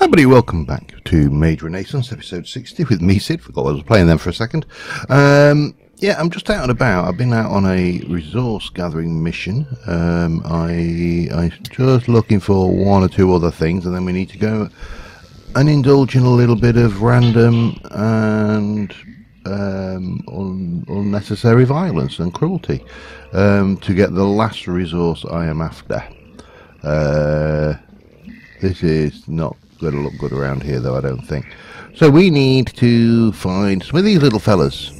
Hi everybody, welcome back to Mage Renaissance, episode 60 with me, Sid. Forgot I was playing them for a second. Yeah, I'm just out and about. I've been out on a resource gathering mission. I'm just looking for one or two other things, and then we need to go and indulge in a little bit of random and unnecessary violence and cruelty to get the last resource I am after. This is not going to look good around here, though, I don't think. So we need to find some of these little fellas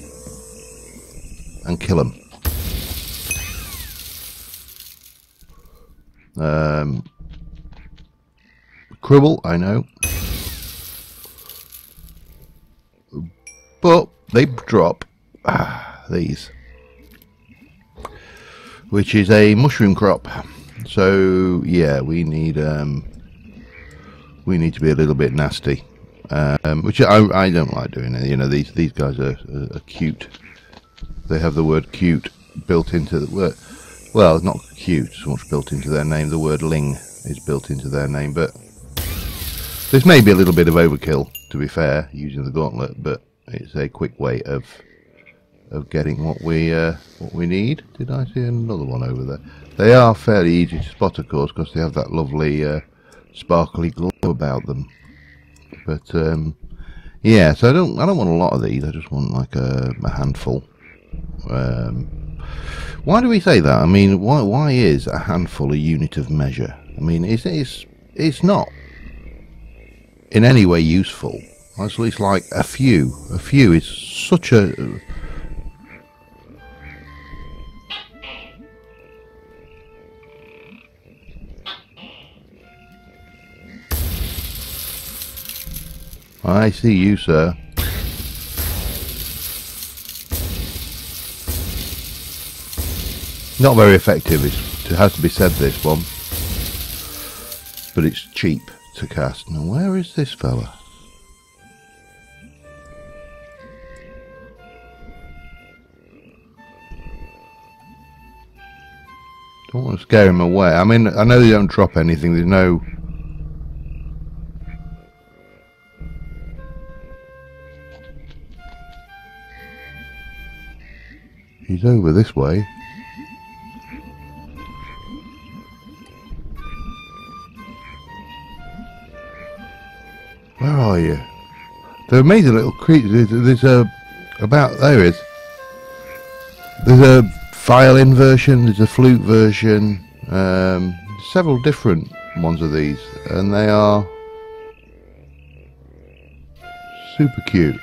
and kill them. Cruel, I know, but they drop these, which is a mushroom crop. So yeah, we need to be a little bit nasty, which I don't like doing it. You know, these guys are cute. They have the word cute built into the word. Well, not cute so much built into their name. The word ling is built into their name, but this may be a little bit of overkill, to be fair, using the gauntlet. But it's a quick way of getting what we need. Did I see another one over there? They are fairly easy to spot, of course, because they have that lovely sparkly glow about them. But yeah, so I don't want a lot of these. I just want like a handful. Why do we say that? I mean, why is a handful a unit of measure? I mean, it's not in any way useful. Actually, it's like a few. A few is such a I see you, sir. Not very effective, it has to be said, this one. But it's cheap to cast. Now, where is this fella? Don't want to scare him away. I mean, I know they don't drop anything. There's no... He's over this way. Where are you? They're amazing little creatures. There's a... There is. There's a violin version, there's a flute version. Several different ones of these. And they are... super cute.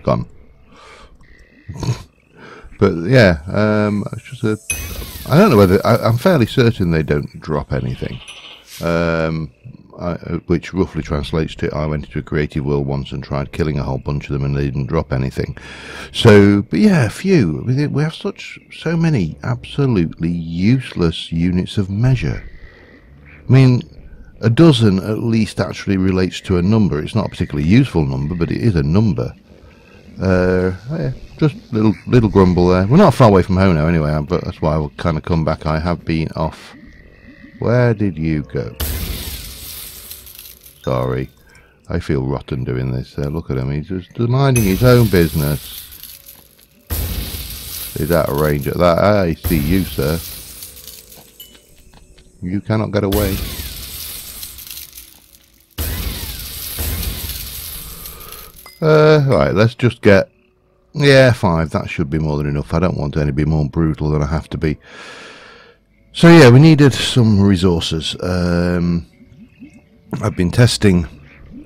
Gone. But yeah, it's just I don't know whether I'm fairly certain they don't drop anything, which roughly translates to I went into a creative world once and tried killing a whole bunch of them and they didn't drop anything. So, but yeah, a few. We have so many absolutely useless units of measure. I mean, a dozen at least actually relates to a number. It's not a particularly useful number, but it is a number. Yeah, just little grumble there. We're not far away from home now anyway, but that's why I will kind of come back. I have been off. Where did you go? Sorry, I feel rotten doing this. Look at him, he's just minding his own business. He's out of range at that. I see you, sir. You cannot get away. Right, let's just get... Yeah, 5. That should be more than enough. I don't want to be more brutal than I have to be. So yeah, we needed some resources. I've been testing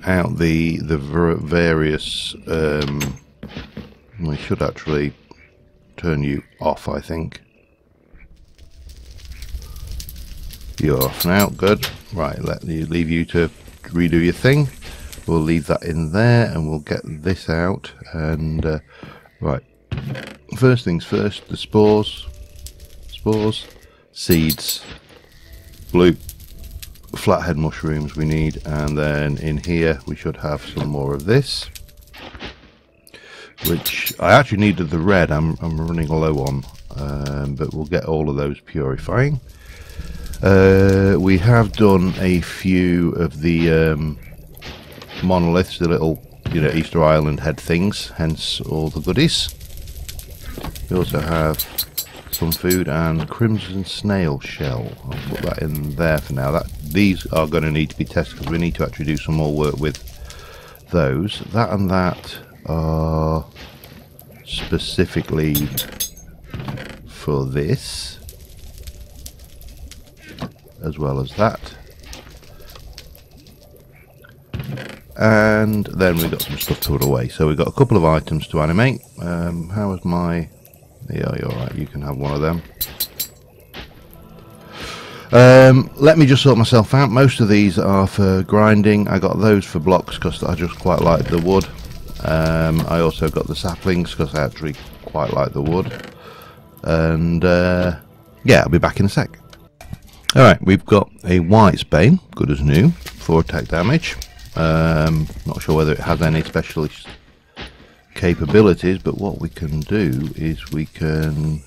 out the various... we should actually turn you off, I think. You're off now. Good. Right, leave you to redo your thing. We'll leave that in there and we'll get this out. And right, first things first, the spores, seeds, blue flathead mushrooms we need, and then in here we should have some more of this. which I actually needed the red. I'm running low on. but we'll get all of those purifying. We have done a few of the monoliths, the little, you know, Easter Island head things, hence all the goodies. We also have some food and crimson snail shell. I'll put that in there for now. These are going to need to be tested because we need to actually do some more work with those. That and that are specifically for this, as well as that. And then we've got some stuff to put away. So we've got a couple of items to animate. How is my... Yeah, you're right, you can have one of them. Let me just sort myself out. Most of these are for grinding. I got those for blocks because I just quite like the wood. I also got the saplings because I actually quite like the wood. And yeah, I'll be back in a sec. Alright, we've got a White's Bane, good as new, 4 attack damage. Not sure whether it has any specialist capabilities, but what we can do is we can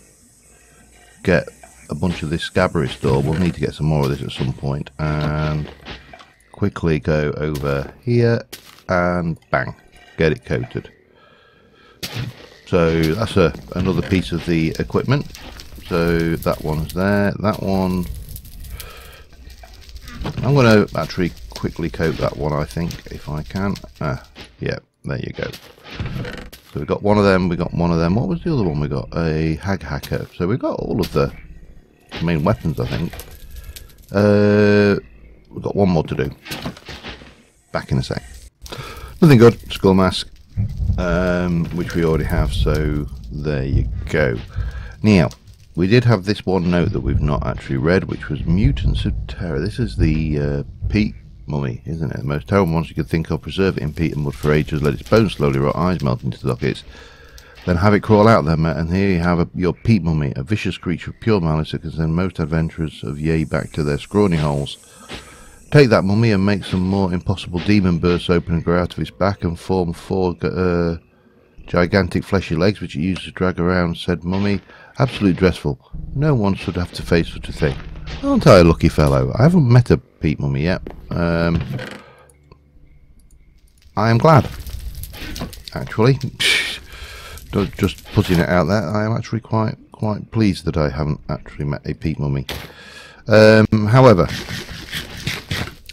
get a bunch of this scabbary store. We'll need to get some more of this at some point, and quickly go over here and bang, get it coated. So that's another piece of the equipment. So that one's there, that one I'm going to actually quickly coat that one, I think, if I can. Yeah, there you go. So we got one of them, we got one of them. What was the other one we got? A hag hacker. So we got all of the main weapons, I think. We've got one more to do. Back in a sec. Nothing good. Skull mask, which we already have. So there you go. Now, we did have this one note that we've not actually read, which was Mutants of Terror. This is the peat mummy, isn't it? The most terrible monster you could think of. Preserve it in peat and mud for ages. Let its bones slowly rot, eyes melt into sockets. Then have it crawl out there, and here you have your peat mummy, a vicious creature of pure malice that can send most adventurers of Yea back to their scrawny holes. Take that mummy and make some more impossible demon bursts open and grow out of its back and form 4 gigantic fleshy legs which it uses to drag around said mummy. Absolutely dreadful. No one should have to face such a thing. Aren't I a lucky fellow? I haven't met a peat mummy yet. I am glad, actually. Just putting it out there, I am actually quite pleased that I haven't actually met a peat mummy. However,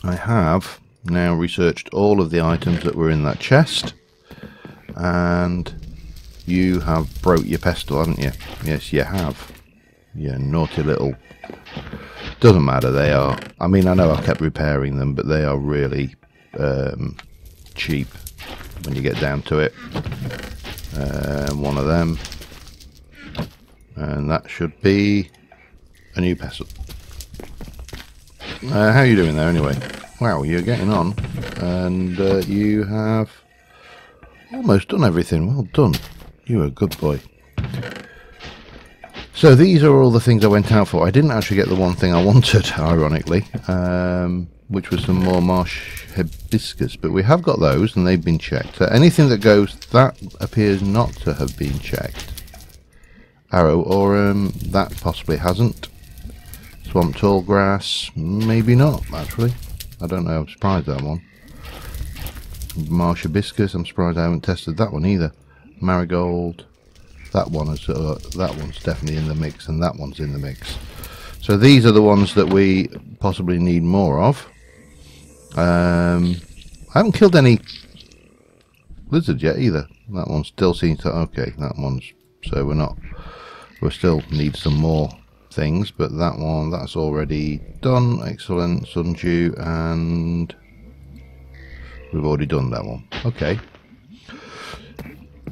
I have now researched all of the items that were in that chest, and you have broke your pestle, haven't you? Yes, you have. You naughty little... Doesn't matter, they are... I mean, I know I kept repairing them, but they are really cheap when you get down to it. One of them. And that should be a new pestle. How are you doing there anyway? Wow, you're getting on. And you have almost done everything. Well done. You're a good boy. So these are all the things I went out for. I didn't actually get the one thing I wanted, ironically, which was some more marsh hibiscus. But we have got those, and they've been checked. So anything that goes, that appears not to have been checked. Arrow, or that possibly hasn't. Swamp tall grass, maybe not, actually. I don't know, I'm surprised at that one. Marsh hibiscus, I'm surprised I haven't tested that one either. Marigold, that one is that one's definitely in the mix, and that one's in the mix. So these are the ones that we possibly need more of. I haven't killed any lizards yet either. That one still seems to... Okay, that one's... So we still need some more things, but that one, that's already done. Excellent. Sundew, and we've already done that one. Okay.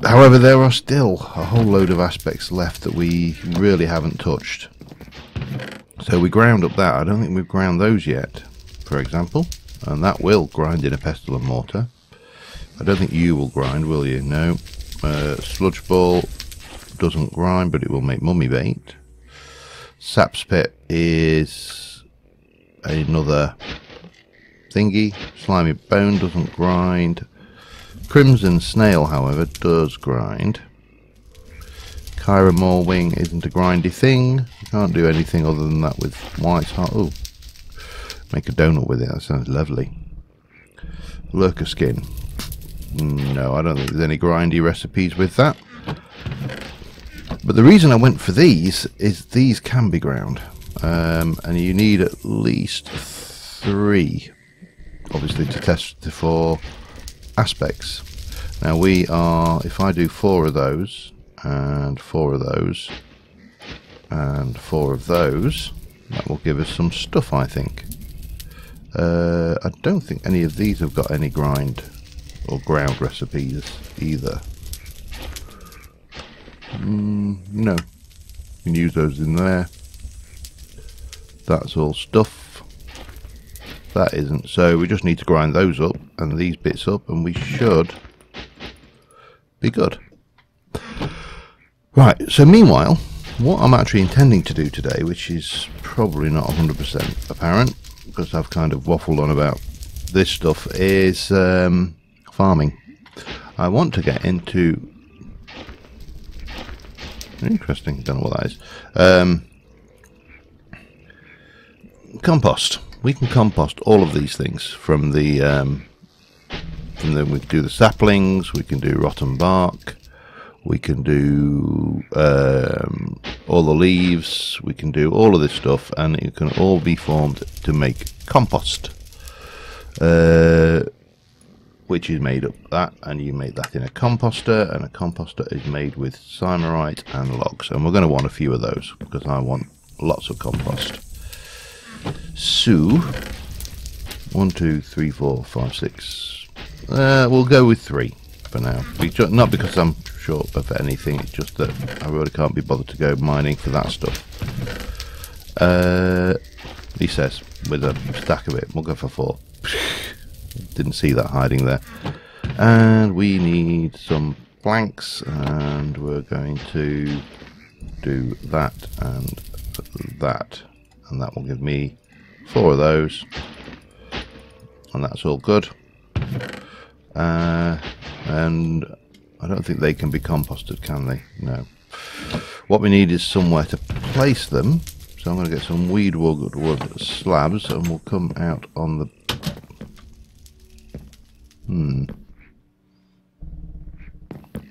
However, there are still a whole load of aspects left that we really haven't touched. So we ground up that. I don't think we've ground those yet, for example. And that will grind in a pestle and mortar. I don't think you will grind, will you? No. Sludge ball doesn't grind, but it will make mummy bait. Sap's pit is another thingy. Slimy bone doesn't grind. Crimson snail, however, does grind. Chiron Maw Wing isn't a grindy thing. You can't do anything other than that with white heart. Oh, make a donut with it. That sounds lovely. Lurker Skin. No, I don't think there's any grindy recipes with that. But the reason I went for these is these can be ground. And you need at least 3, obviously, to test for aspects. Now we are, if I do 4 of those, and 4 of those, and 4 of those, that will give us some stuff, I think. I don't think any of these have got any grind or ground recipes either. No, you can use those in there. That's all stuff. That isn't. So we just need to grind those up and these bits up, and we should be good. Right, so meanwhile, what I'm actually intending to do today, which is probably not 100% apparent, because I've kind of waffled on about this stuff, is farming. I want to get into... Interesting, don't know what that is. Compost. We can compost all of these things from the... we can do the saplings, we can do rotten bark, we can do all the leaves, we can do all of this stuff, and it can all be formed to make compost, which is made up that, and you make that in a composter, and a composter is made with cymerite and logs, and we're going to want a few of those because I want lots of compost. So 1, 2, 3, 4, 5, 6. We'll go with 3 for now. Not because I'm short of anything, it's just that I really can't be bothered to go mining for that stuff. He says, with a stack of it. We'll go for 4. Didn't see that hiding there. And we need some planks, and we're going to do that and that. And that will give me 4 of those. And that's all good. And I don't think they can be composted, can they? No. What we need is somewhere to place them. So I'm going to get some weedwood slabs, and we'll come out on the...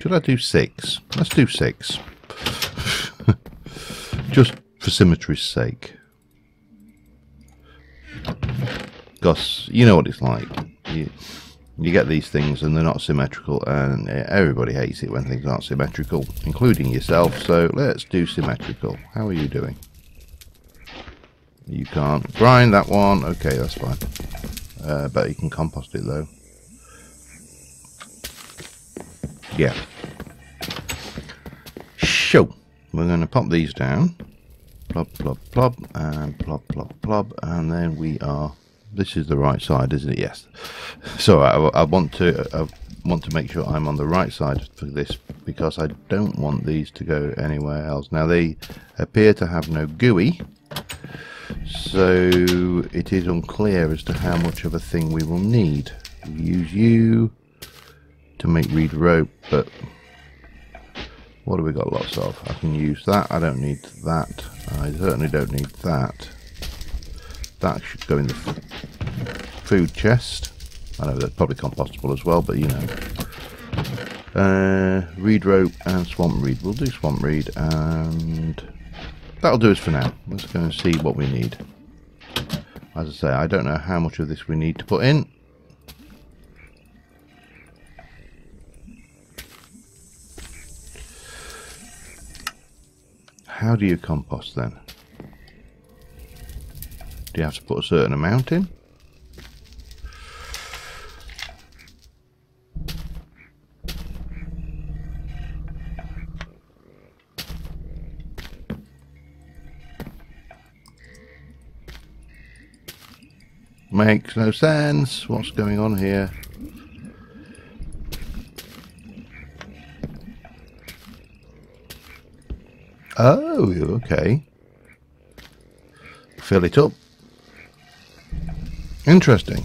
Should I do 6? Let's do 6. Just for symmetry's sake. Because you know what it's like. You get these things and they're not symmetrical, and everybody hates it when things aren't symmetrical, including yourself. So let's do symmetrical. How are you doing? You can't grind that one. Okay, that's fine. But you can compost it though. Yeah. So we're going to pop these down. Plop, plop, plop, and plop, plop, plop, and then we are... This is the right side, isn't it? Yes. So I want to make sure I'm on the right side for this, because I don't want these to go anywhere else. Now they appear to have no GUI, so it is unclear as to how much of a thing we will need. We use you to make reed rope, but what have we got lots of? I can use that. I don't need that. I certainly don't need that. That should go in the food chest. I know that's probably compostable as well, but you know. Reed rope and swamp reed. We'll do swamp reed, and that'll do us for now. Let's go and see what we need. As I say, I don't know how much of this we need to put in. How do you compost then? Do you have to put a certain amount in? Makes no sense. What's going on here? Oh, okay. Fill it up. Interesting.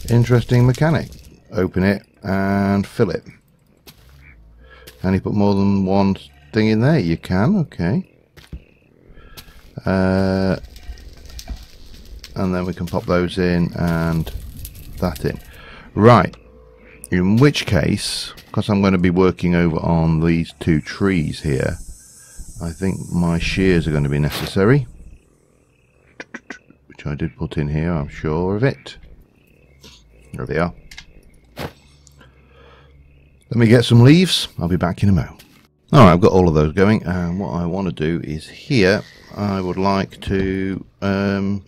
Interesting mechanic. Open it and fill it. Can you put more than one thing in there? You can, okay. And then we can pop those in and that in. Right. In which case, because I'm going to be working over on these two trees here, I think my shears are going to be necessary. Which I did put in here, I'm sure of it. There they are. Let me get some leaves. I'll be back in a mo. Alright, I've got all of those going, and what I want to do is here, I would like to... I'm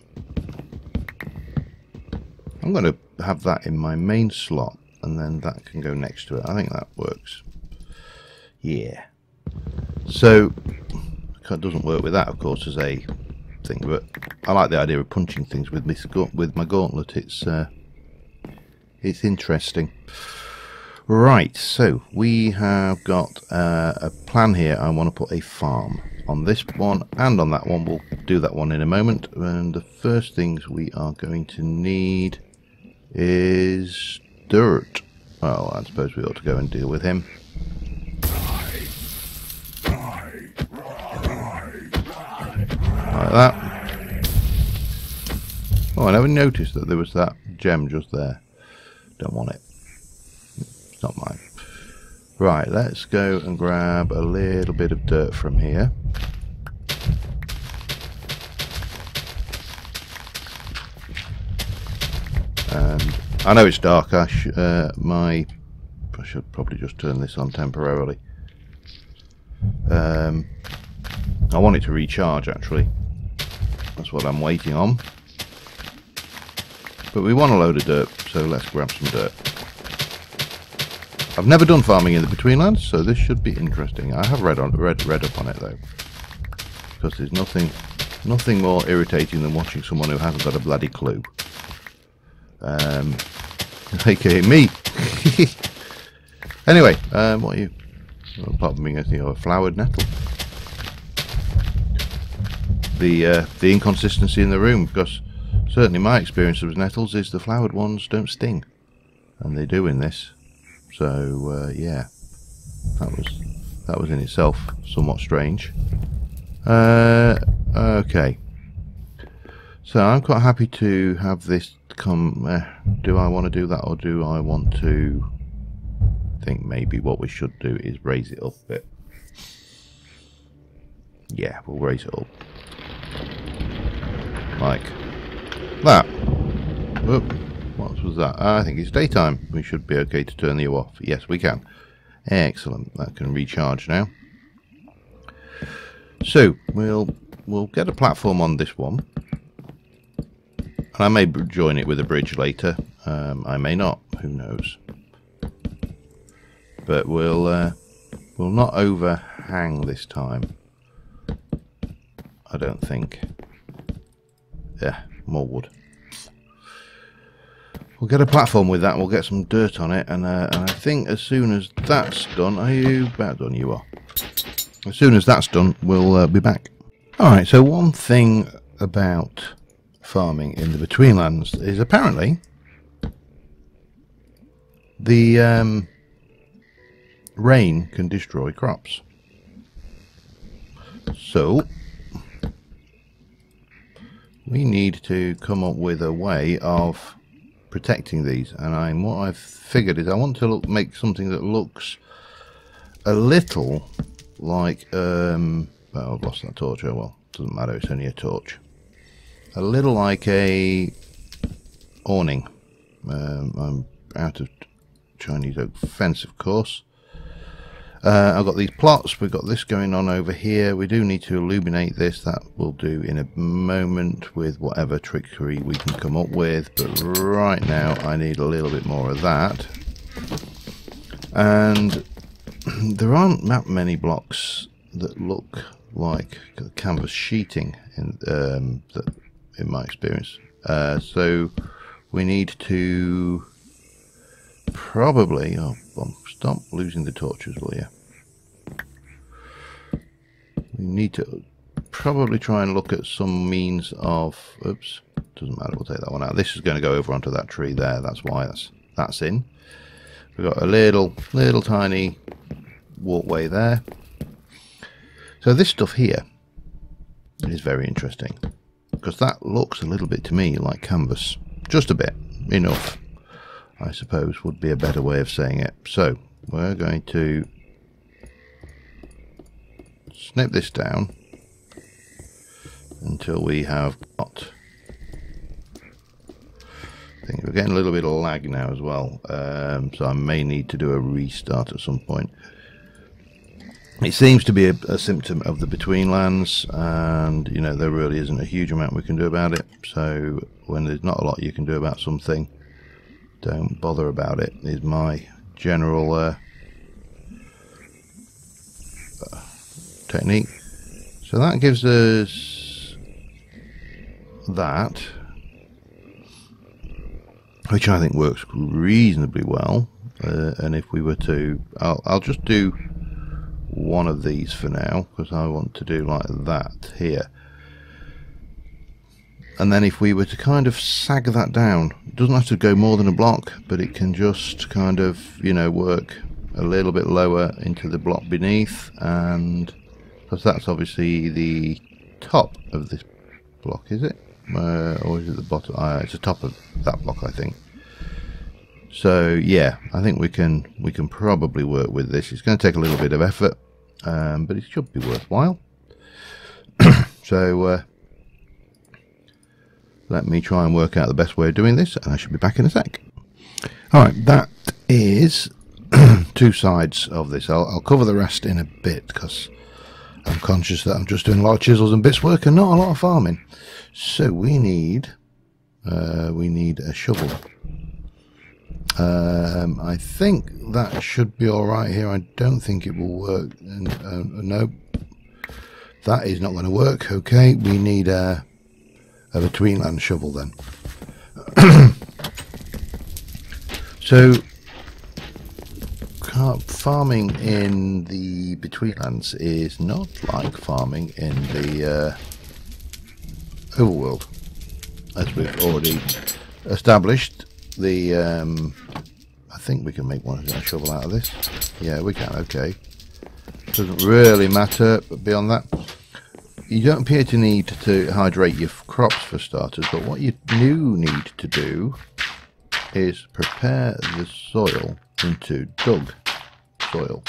going to have that in my main slot, and then that can go next to it. I think that works. Yeah. So, it doesn't work with that, of course, as a thing, but I like the idea of punching things with my gauntlet. It's interesting. Right, so we have got a plan here. I want to put a farm on this one and on that one. We'll do that one in a moment. And the first things we are going to need is dirt. Well, I suppose we ought to go and deal with him. Like that. Oh, I never noticed that there was that gem just there. Don't want it. It's not mine. Right, let's go and grab a little bit of dirt from here. And I know it's dark. I should probably just turn this on temporarily. I want it to recharge, actually. That's what I'm waiting on. But we want a load of dirt, so let's grab some dirt. I've never done farming in the Betweenlands, so this should be interesting. I have read up on it though, because there's nothing more irritating than watching someone who hasn't got a bloody clue. AKA me. Anyway, what are you? Well, apart from being a flowered nettle. The inconsistency in the room, because certainly my experience of nettles is the flowered ones don't sting, and they do in this. So yeah, that was in itself somewhat strange. Okay, so I'm quite happy to have this come. Do I want to do that, or do I want to think maybe what we should do is raise it up a bit? Yeah, we'll raise it up like that. Whoop. What was that? I think it's daytime. We should be okay to turn you off. Yes, we can. Excellent. That can recharge now. So we'll get a platform on this one, and I may join it with a bridge later. I may not. Who knows? But we'll not overhang this time. I don't think. Yeah, more wood. We'll get a platform with that, we'll get some dirt on it, and I think as soon as that's done... Are you about done? You are. As soon as that's done, we'll be back. Alright, so one thing about farming in the Betweenlands is apparently the rain can destroy crops. So we need to come up with a way of protecting these, and what I've figured is I want to make something that looks a little like well, I've lost that torch. Oh well, doesn't matter, it's only a torch. A little like a awning. I'm out of Chinese oak fence, of course. I've got these plots, we've got this going on over here. We do need to illuminate this. That we'll do in a moment with whatever trickery we can come up with, but right now I need a little bit more of that. And there aren't that many blocks that look like canvas sheeting in my experience. So we need to probably... Oh, well, stop losing the torches, will you? We need to probably try and look at some means of... Oops, doesn't matter, we'll take that one out. This is going to go over onto that tree there, that's why that's in. We've got a little tiny walkway there. So this stuff here is very interesting, because that looks a little bit to me like canvas. Just a bit. Enough, I suppose, would be a better way of saying it. So we're going to snip this down until we have got... I think we're getting a little bit of lag now as well, so I may need to do a restart at some point. It seems to be a symptom of the between lands, and you know, there really isn't a huge amount we can do about it. So when there's not a lot you can do about something, don't bother about it, is my general technique. So that gives us that, which I think works reasonably well. And if we were to, I'll just do one of these for now, because I want to do like that here. And then if we were to kind of sag that down, it doesn't have to go more than a block, but it can just kind of, you know, work a little bit lower into the block beneath, and because that's obviously the top of this block, is it? Or is it the bottom? It's the top of that block, I think. So yeah, I think we can probably work with this. It's going to take a little bit of effort, but it should be worthwhile. So let me try and work out the best way of doing this, and I should be back in a sec. Alright, that is two sides of this. I'll cover the rest in a bit, because I'm conscious that I'm just doing a lot of chisels and bits work and not a lot of farming. So we need a shovel. I think that should be alright here. I don't think it will work. No, that is not going to work. Okay, we need a betweenland shovel then. So farming in the betweenlands is not like farming in the overworld, as we've already established. The I think we can make a shovel out of this. Yeah, we can. Okay, doesn't really matter. But beyond that, you don't appear to need to hydrate your crops for starters, but what you do need to do is prepare the soil into dug soil.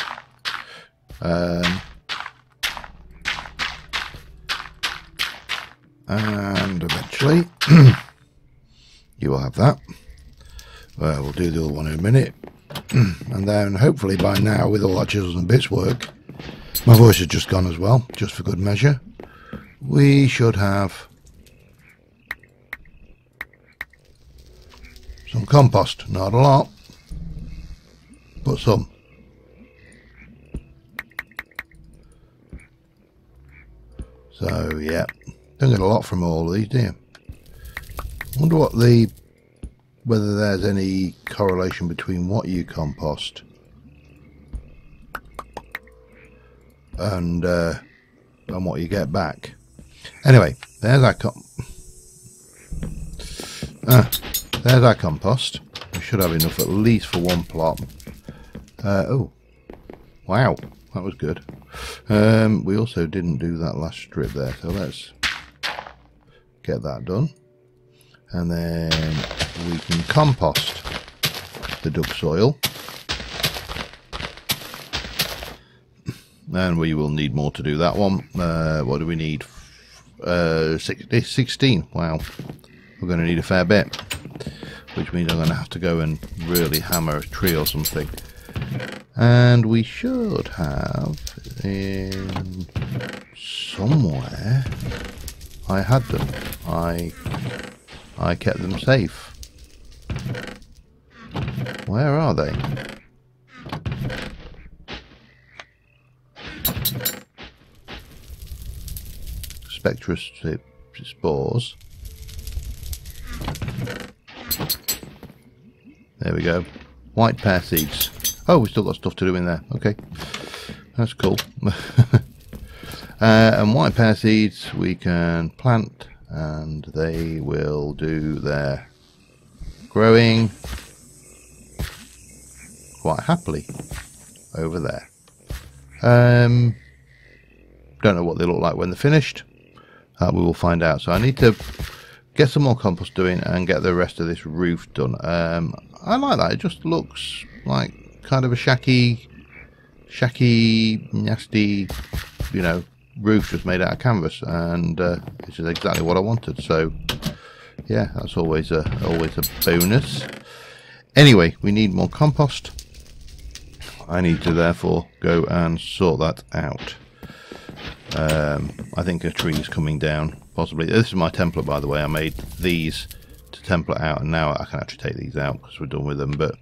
And eventually you will have that. We'll do the other one in a minute. And then hopefully by now, with all our chisels and bits work, my voice has just gone as well, just for good measure, we should have some compost. Not a lot, but some. So yeah, don't get a lot from all of these, do you? I wonder whether there's any correlation between what you compost and what you get back. Anyway, there's our there's our compost. We should have enough at least for one plot. Oh, wow, that was good. We also didn't do that last strip there, so let's get that done, and then we can compost the dug soil. And we will need more to do that one. What do we need? 16. Wow. We're going to need a fair bit. Which means I'm going to have to go and really hammer a tree or something. And we should have in somewhere... I had them. I kept them safe. Where are they? Spectrous spores. There we go. White pear seeds. Oh, we still got stuff to do in there. Okay, that's cool. And white pear seeds we can plant, and they will do their growing quite happily over there. Don't know what they look like when they're finished. We will find out. So I need to get some more compost doing and get the rest of this roof done. I like that. It just looks like kind of a shacky, nasty, you know, roof just made out of canvas, and this is exactly what I wanted. So yeah, that's always a bonus. Anyway, we need more compost. I need to therefore go and sort that out. I think a tree is coming down, possibly. This is my template, by the way. I made these to template out, and now I can actually take these out because we're done with them. But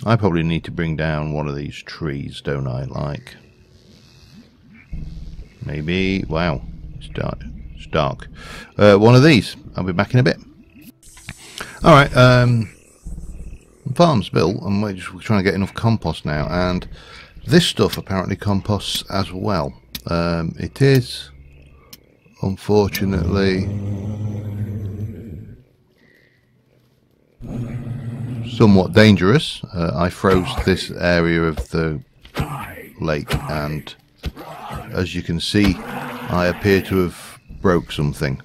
I probably need to bring down one of these trees, don't I? Like, maybe, wow, it's dark. It's dark. One of these. I'll be back in a bit. Alright, farm's built, and we're trying to get enough compost now, and this stuff apparently composts as well. It is, unfortunately, somewhat dangerous. I froze this area of the lake, and as you can see, I appear to have broke something.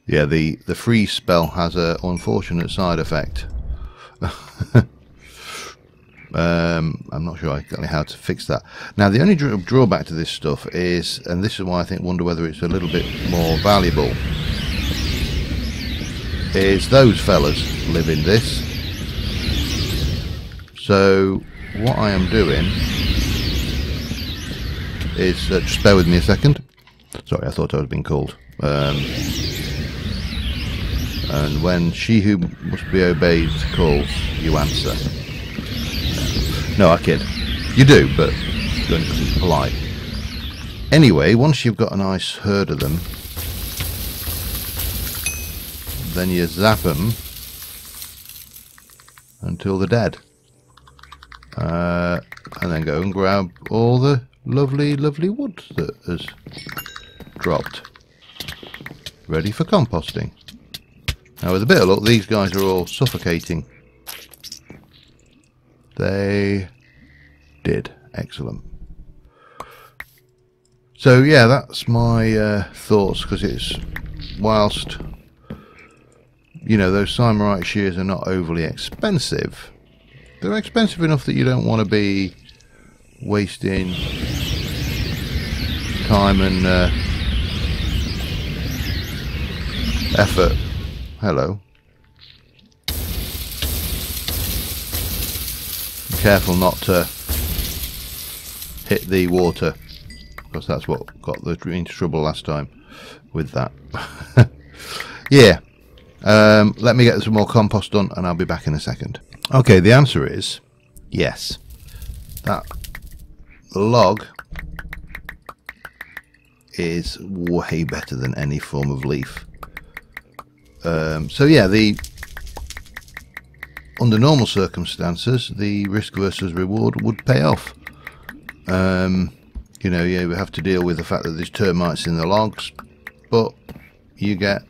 Yeah, the freeze spell has an unfortunate side effect. I'm not sure exactly how to fix that. Now, the only drawback to this stuff is, and this is why I wonder whether it's a little bit more valuable, is those fellas live in this. So what I am doing is, just bear with me a second. Sorry, I thought I was being called. And when she who must be obeyed calls, you answer. No, I kid. You do, but don't because it's polite. Anyway, once you've got a nice herd of them, then you zap them until they're dead. And then go and grab all the lovely wood that has dropped. Ready for composting. Now, with a bit of luck, these guys are all suffocating. They did. Excellent. So yeah, that's my thoughts, because it's, whilst, you know, those Symarite shears are not overly expensive, they're expensive enough that you don't want to be wasting time and effort. Hello. Be careful not to hit the water, because that's what got into trouble last time with that. Yeah. Let me get some more compost done and I'll be back in a second. Okay, the answer is yes. That log is way better than any form of leaf. So yeah, under normal circumstances, the risk versus reward would pay off. You know, yeah, we have to deal with the fact that there's termites in the logs, but you get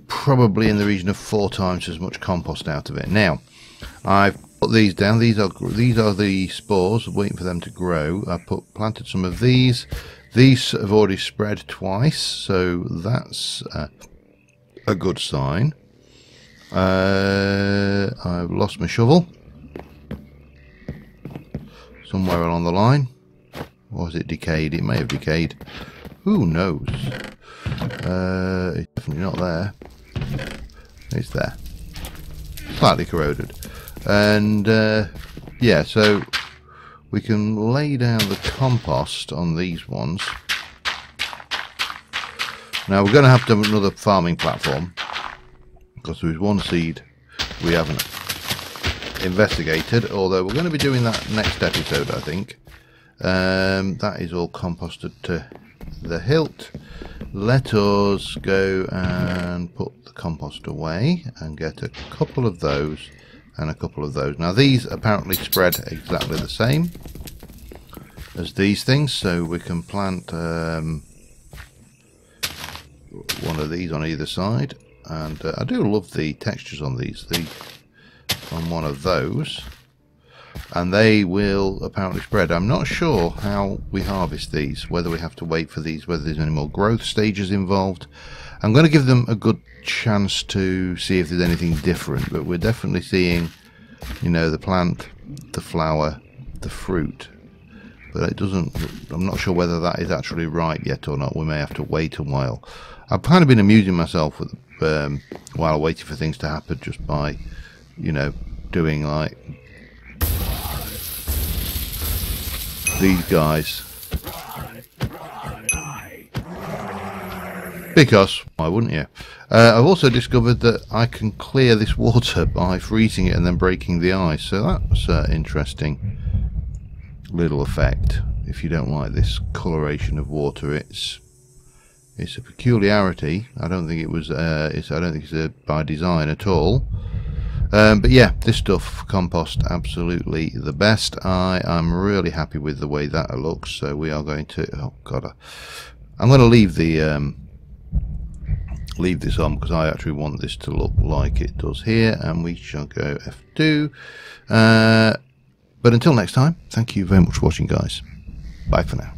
probably in the region of 4 times as much compost out of it. Now, I've put these down. These are the spores, waiting for them to grow. I planted some of these. These have already spread twice, so that's a good sign. I've lost my shovel somewhere along the line. Or has it decayed? It may have decayed. Who knows? It's definitely not there. It's there. Slightly corroded. And yeah, so we can lay down the compost on these ones. Now we're going to have to have another farming platform, because there is one seed we haven't investigated, although we're going to be doing that next episode, I think. That is all composted to the hilt. Let us go and put the compost away and get a couple of those and a couple of those. Now these apparently spread exactly the same as these things, so we can plant one of these on either side. And I do love the textures on these. On one of those, and they will apparently spread. I'm not sure how we harvest these, whether we have to wait for these, whether there's any more growth stages involved. I'm going to give them a good chance to see if there's anything different, but we're definitely seeing, you know, the plant, the flower, the fruit, but it doesn't, I'm not sure whether that is actually right yet or not. We may have to wait a while. I've kind of been amusing myself with while waiting for things to happen, just by, you know, doing like these guys, because why wouldn't you? I've also discovered that I can clear this water by freezing it and then breaking the ice, so that's an interesting little effect. If you don't like this coloration of water, it's a peculiarity. I don't think it was I don't think it's by design at all. But yeah, this stuff, compost, absolutely the best. I am really happy with the way that looks. So we are going to, oh god, I'm going to leave the leave this on, because I actually want this to look like it does here, and we shall go F2. But until next time, thank you very much for watching, guys. Bye for now.